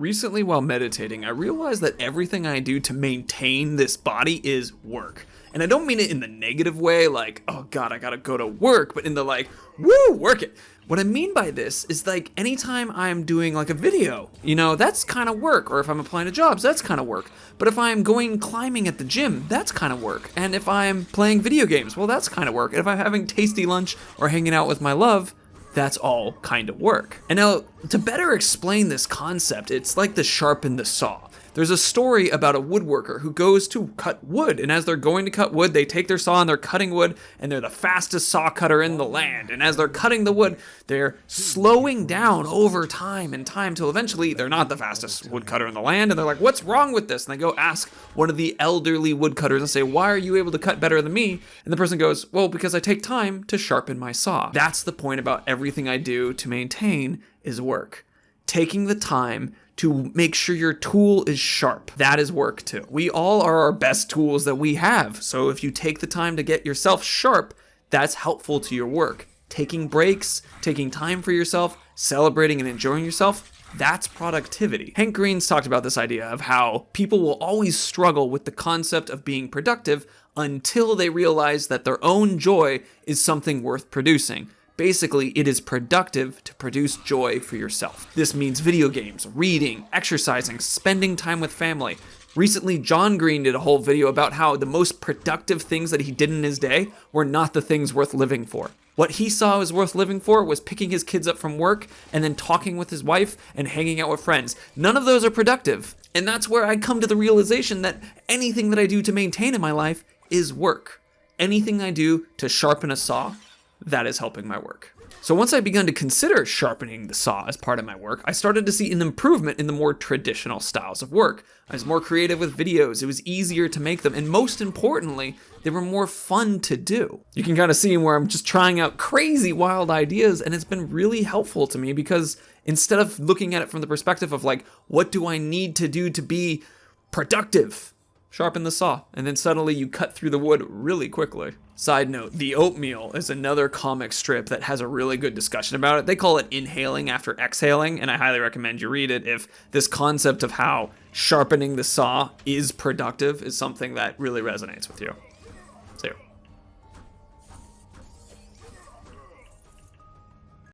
Recently, while meditating, I realized that everything I do to maintain this body is work. And I don't mean it in the negative way, like, oh god, I gotta go to work, but in the like, woo, work it. What I mean by this is like anytime I'm doing like a video, that's kind of work. Or if I'm applying to jobs, that's kind of work. But if I'm going climbing at the gym, that's kind of work. And if I'm playing video games, well, that's kind of work. And if I'm having tasty lunch or hanging out with my love, that's all kind of work. And now, to better explain this concept, it's like the Sharpen the Saw. There's a story about a woodworker who goes to cut wood, and as they're going to cut wood, they take their saw and they're cutting wood, and they're the fastest saw cutter in the land. And as they're cutting the wood, they're slowing down over time and time till eventually they're not the fastest woodcutter in the land, and they're like, what's wrong with this? And they go ask one of the elderly woodcutters and say, why are you able to cut better than me? And the person goes, well, because I take time to sharpen my saw. That's the point about everything I do to maintain is work. Taking the time to make sure your tool is sharp. That is work too. We all are our best tools that we have. So if you take the time to get yourself sharp, that's helpful to your work. Taking breaks, taking time for yourself, celebrating and enjoying yourself, that's productivity. Hank Green's talked about this idea of how people will always struggle with the concept of being productive until they realize that their own joy is something worth producing. Basically, it is productive to produce joy for yourself. This means video games, reading, exercising, spending time with family. Recently, John Green did a whole video about how the most productive things that he did in his day were not the things worth living for. What he saw was worth living for was picking his kids up from work and then talking with his wife and hanging out with friends. None of those are productive. And that's where I come to the realization that anything that I do to maintain in my life is work. Anything I do to sharpen a saw, that is helping my work. So once I began to consider sharpening the saw as part of my work, I started to see an improvement in the more traditional styles of work. I was more creative with videos, it was easier to make them, and most importantly, they were more fun to do. You can kind of see where I'm just trying out crazy wild ideas, and it's been really helpful to me because instead of looking at it from the perspective of like, what do I need to do to be productive? Sharpen the saw, and then suddenly you cut through the wood really quickly. Side note, the Oatmeal is another comic strip that has a really good discussion about it. They call it inhaling after exhaling, and I highly recommend you read it if this concept of how sharpening the saw is productive is something that really resonates with you.